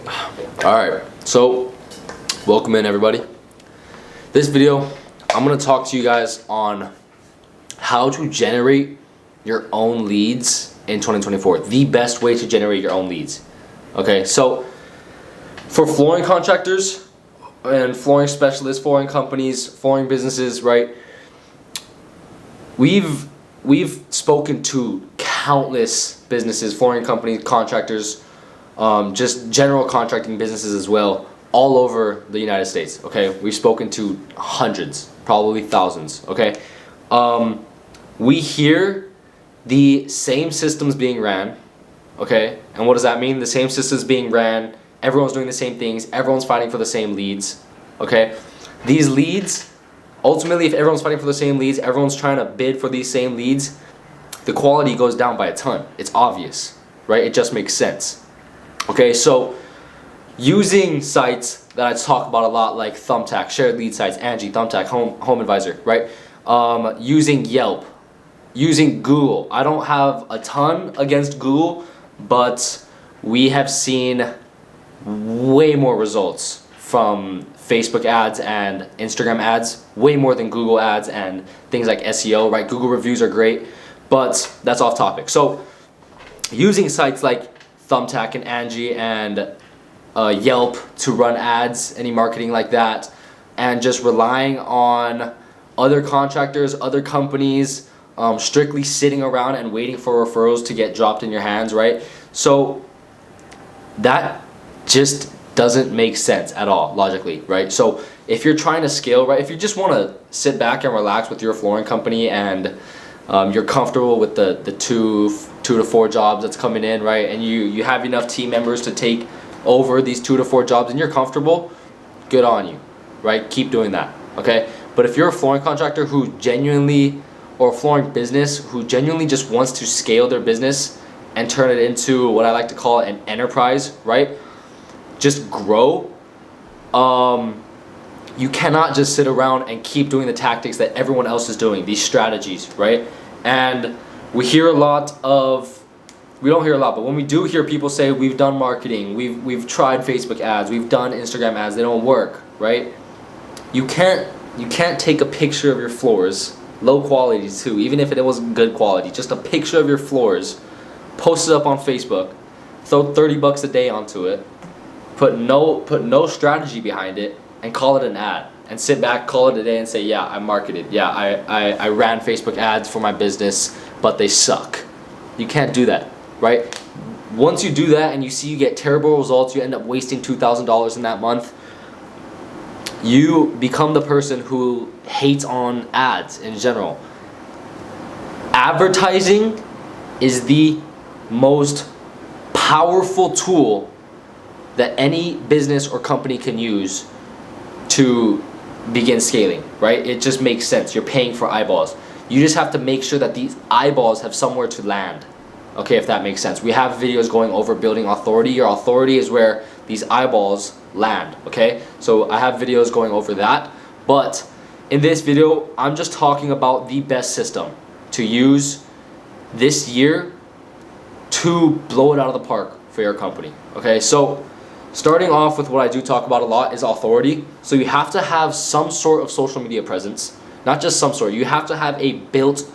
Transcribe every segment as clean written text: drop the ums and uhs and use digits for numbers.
Alright, so welcome in everybody. This video, I'm going to talk to you guys on how to generate your own leads in 2024. The best way to generate your own leads. Okay, so for flooring contractors and flooring specialists, flooring companies, flooring businesses, right? We've spoken to countless businesses, flooring companies, contractors, just general contracting businesses as well, all over the United States. Okay, we've spoken to hundreds, probably thousands. Okay, we hear the same systems being ran. Okay, and what does that mean? The same systems being ran. Everyone's doing the same things. Everyone's fighting for the same leads. Okay, these leads, ultimately, if everyone's fighting for the same leads, everyone's trying to bid for these same leads, the quality goes down by a ton. It's obvious, right? It just makes sense. Okay, so using sites that I talk about a lot, like Thumbtack, shared lead sites, Angi, Thumbtack, Home Advisor, right? Using Yelp, using Google. I don't have a ton against Google, but we have seen way more results from Facebook ads and Instagram ads, way more than Google ads and things like SEO, right? Google reviews are great, but that's off topic. So using sites like Thumbtack and Angi and Yelp to run ads, any marketing like that, and just relying on other contractors, other companies, strictly sitting around and waiting for referrals to get dropped in your hands, right? So that just doesn't make sense at all logically, right? So if you're trying to scale, right, if you just want to sit back and relax with your flooring company and you're comfortable with the two to four jobs that's coming in, right, and you have enough team members to take over these 2 to 4 jobs and you're comfortable, good on you, right? Keep doing that, okay? But if you're a flooring contractor who genuinely, or a flooring business who genuinely just wants to scale their business and turn it into what I like to call an enterprise, right? Just grow. You cannot just sit around and keep doing the tactics that everyone else is doing, these strategies, right? And we hear a lot of, we don't hear a lot, but when we do hear people say we've done marketing, we've tried Facebook ads, we've done Instagram ads, they don't work, right? You can't take a picture of your floors, low quality too, even if it wasn't good quality, just a picture of your floors, post it up on Facebook, throw $30 a day onto it, put no strategy behind it, and call it an ad, and sit back, call it a day, and say, yeah, I marketed, yeah, I ran Facebook ads for my business, but they suck. You can't do that, right? Once you do that and you see you get terrible results, you end up wasting $2,000 in that month, you become the person who hates on ads in general. Advertising is the most powerful tool that any business or company can use to begin scaling, right? It just makes sense. You're paying for eyeballs. You just have to make sure that these eyeballs have somewhere to land. Okay, if that makes sense. We have videos going over building authority. Your authority is where these eyeballs land, okay? So I have videos going over that. But in this video, I'm just talking about the best system to use this year to blow it out of the park for your company, okay? So starting off with what I do talk about a lot is authority. So you have to have some sort of social media presence, not just some sort. You have to have a built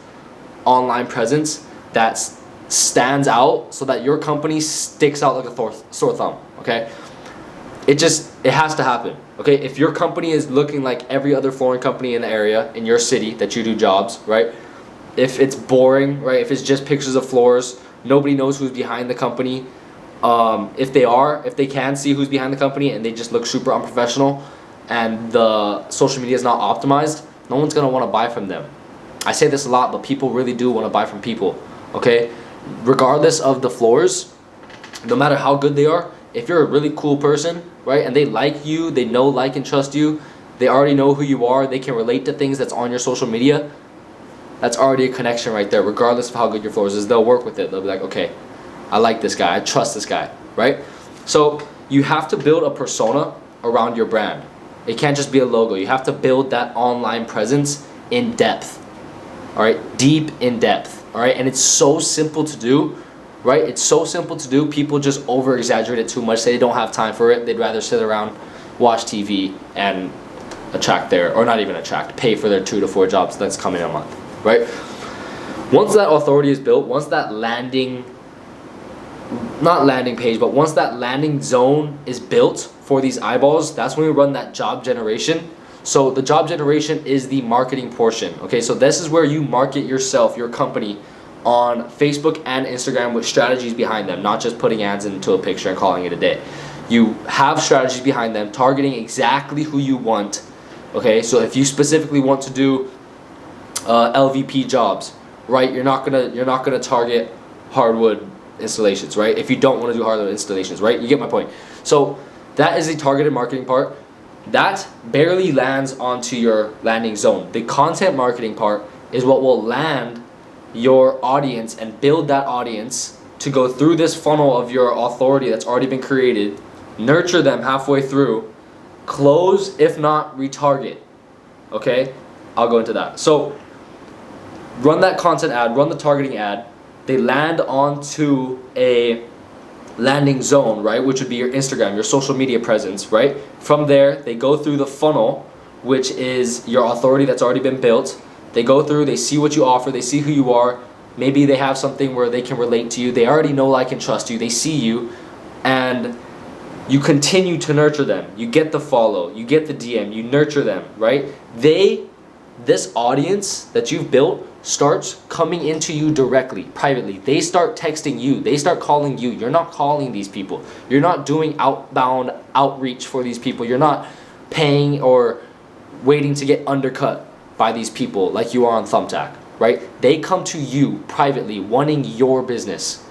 online presence that stands out so that your company sticks out like a sore thumb, okay? It has to happen, okay? If your company is looking like every other flooring company in the area, in your city that you do jobs, right? If it's boring, right? If it's just pictures of floors, nobody knows who's behind the company. If they can see who's behind the company and they just look super unprofessional and the social media is not optimized, no one's gonna wanna buy from them. I say this a lot, but people really do wanna buy from people, okay? Regardless of the floors, no matter how good they are, if you're a really cool person, right, and they like you, they know, like, and trust you, they already know who you are, they can relate to things that's on your social media, that's already a connection right there. Regardless of how good your floors is, they'll work with it. They'll be like, okay, I like this guy, I trust this guy, right? So you have to build a persona around your brand. It can't just be a logo. You have to build that online presence in depth, all right, deep in depth, all right? And it's so simple to do. right? It's so simple to do. People just over exaggerate it too much. Say they don't have time for it. They'd rather sit around, watch TV, and pay for their 2 to 4 jobs that's coming a month, right? Once that authority is built, once that once that landing zone is built for these eyeballs, that's when we run that job generation. So the job generation is the marketing portion. Okay, so this is where you market yourself, your company, on Facebook and Instagram with strategies behind them, not just putting ads into a picture and calling it a day. You have strategies behind them, targeting exactly who you want. Okay, so if you specifically want to do LVP jobs, right? You're not gonna target hardwood installations, right? If you don't want to do hardwood installations, right? You get my point. So that is the targeted marketing part. That barely lands onto your landing zone. The content marketing part is what will land your audience and build that audience to go through this funnel of your authority that's already been created, nurture them halfway through, close, if not retarget. Okay, I'll go into that. So run that content ad, run the targeting ad. They land onto a landing zone, right, which would be your Instagram, your social media presence, right? From there, they go through the funnel, which is your authority that's already been built. They go through, they see what you offer, they see who you are. Maybe they have something where they can relate to you. They already know, like, and trust you. They see you, and you continue to nurture them. You get the follow, you get the DM, you nurture them, right? This audience that you've built starts coming into you directly, privately. They start texting you. They start calling you. You're not calling these people. You're not doing outbound outreach for these people. You're not paying or waiting to get undercut by these people like you are on Thumbtack, right? They come to you privately wanting your business,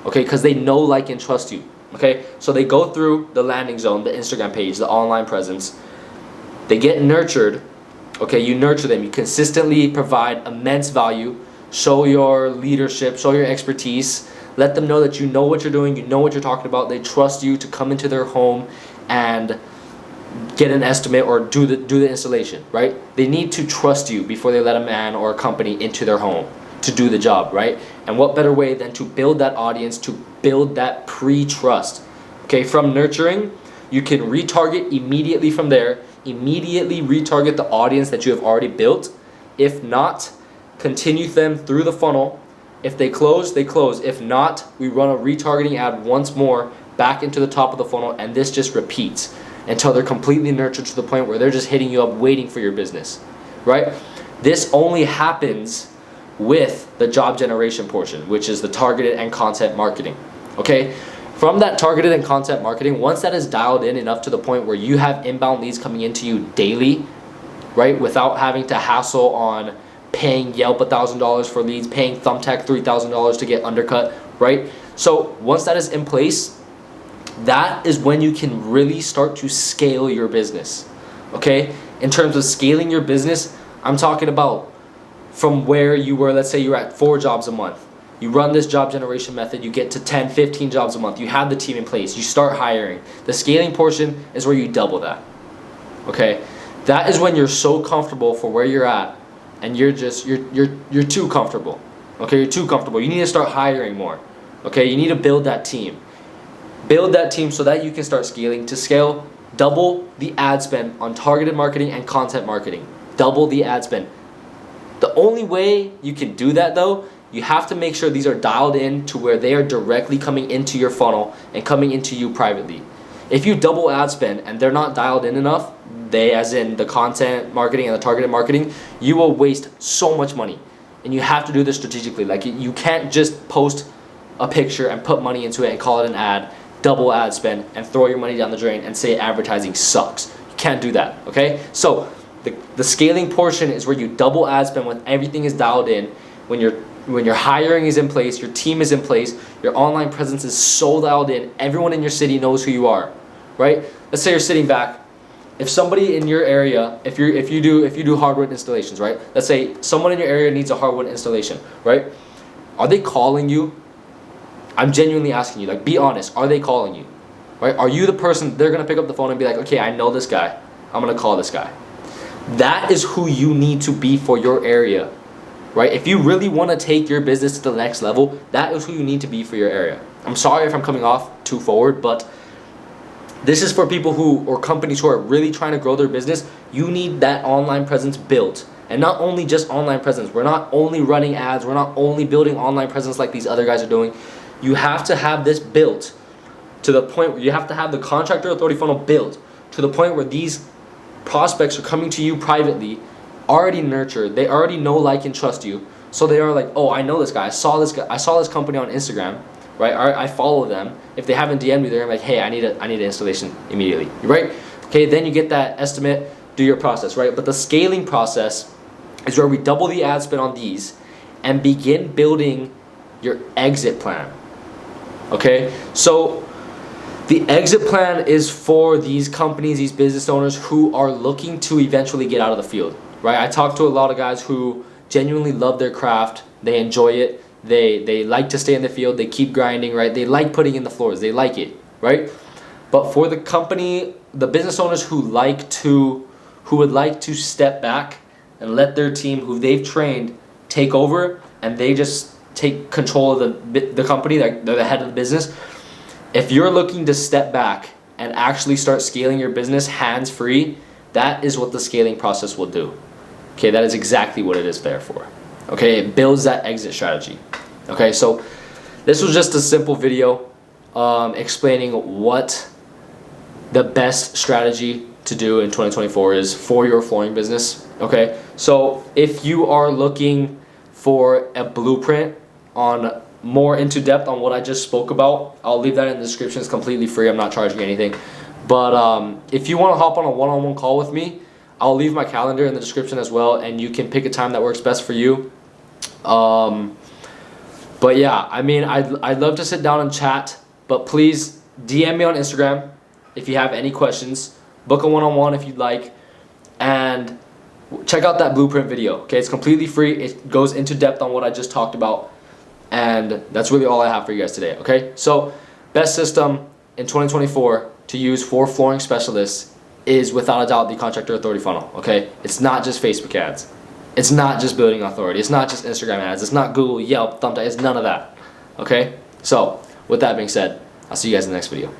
okay? Because they know, like, and trust you, okay? So they go through the landing zone, the Instagram page, the online presence. They get nurtured. Okay, you nurture them. You consistently provide immense value. Show your leadership, show your expertise. Let them know that you know what you're doing, you know what you're talking about. They trust you to come into their home and get an estimate or do the installation, right? They need to trust you before they let a man or a company into their home to do the job, right? And what better way than to build that audience, to build that pre-trust. Okay, from nurturing, you can retarget immediately from there. Immediately retarget the audience that you have already built. If not, continue them through the funnel. If they close, they close. If not, we run a retargeting ad once more back into the top of the funnel, and this just repeats until they're completely nurtured to the point where they're just hitting you up waiting for your business, right? This only happens with the job generation portion, which is the targeted and content marketing, okay? From that targeted and content marketing, once that is dialed in enough to the point where you have inbound leads coming into you daily, right, without having to hassle on paying Yelp $1,000 for leads, paying Thumbtack $3,000 to get undercut, right? So once that is in place, that is when you can really start to scale your business, okay? In terms of scaling your business, I'm talking about from where you were, let's say you're at 4 jobs a month. You run this job generation method, you get to 10, 15 jobs a month. You have the team in place, you start hiring. The scaling portion is where you double that, okay? That is when you're so comfortable for where you're at, and you're too comfortable, okay? You're too comfortable. You need to start hiring more, okay? You need to build that team. Build that team so that you can start scaling. To scale, double the ad spend on targeted marketing and content marketing. Double the ad spend. The only way you can do that, though, you have to make sure these are dialed in to where they are directly coming into your funnel and coming into you privately. If you double ad spend and they're not dialed in enough, they, as in the content marketing and the targeted marketing, you will waste so much money. And you have to do this strategically. Like, you can't just post a picture and put money into it and call it an ad, double ad spend, and throw your money down the drain and say advertising sucks. You can't do that, okay? So the scaling portion is where you double ad spend when everything is dialed in, when your hiring is in place, your team is in place, your online presence is so dialed in, everyone in your city knows who you are, right? Let's say you're sitting back. If somebody in your area, if you do hardwood installations, right? Let's say someone in your area needs a hardwood installation, right? Are they calling you? I'm genuinely asking you, like, be honest. Are they calling you, right? Are you the person they're gonna pick up the phone and be like, okay, I know this guy, I'm gonna call this guy? That is who you need to be for your area. right? If you really want to take your business to the next level, that is who you need to be for your area. I'm sorry if I'm coming off too forward, but this is for people who, or companies who are really trying to grow their business. You need that online presence built. And not only just online presence. We're not only running ads. We're not only building online presence like these other guys are doing. You have to have this built to the point where you have to have the contractor authority funnel built to the point where these prospects are coming to you privately, already nurtured. They already know, like, and trust you. So they are like, oh, I know this guy. I saw this company on Instagram, right? I follow them. If they haven't DM'd me, they're like, hey, I need an installation immediately, right? Okay, then you get that estimate, do your process, right? But the scaling process is where we double the ad spend on these and begin building your exit plan. Okay, so the exit plan is for these companies, these business owners who are looking to eventually get out of the field, right? I talk to a lot of guys who genuinely love their craft. They enjoy it. They like to stay in the field. They keep grinding, right? They like putting in the floors. They like it, right? But for the company, the business owners who would like to step back and let their team, who they've trained, take over, and they just take control of the company, like they're the head of the business. If you're looking to step back and actually start scaling your business hands-free, that is what the scaling process will do. Okay, that is exactly what it is there for. Okay, it builds that exit strategy. Okay, so this was just a simple video explaining what the best strategy to do in 2024 is for your flooring business. Okay, so if you are looking for a blueprint on more into depth on what I just spoke about, I'll leave that in the description. It's completely free. I'm not charging anything. But if you want to hop on a one-on-one call with me, I'll leave my calendar in the description as well, and you can pick a time that works best for you. But yeah, I mean, I'd love to sit down and chat, but please DM me on Instagram if you have any questions. Book a one-on-one if you'd like, and check out that blueprint video. Okay, it's completely free. It goes into depth on what I just talked about, and that's really all I have for you guys today. Okay, so best system in 2024 to use for flooring specialists is without a doubt the contractor authority funnel. Okay, it's not just Facebook ads. It's not just building authority. It's not just Instagram ads. It's not Google, Yelp, thumbtack. It's none of that. Okay, so with that being said, I'll see you guys in the next video.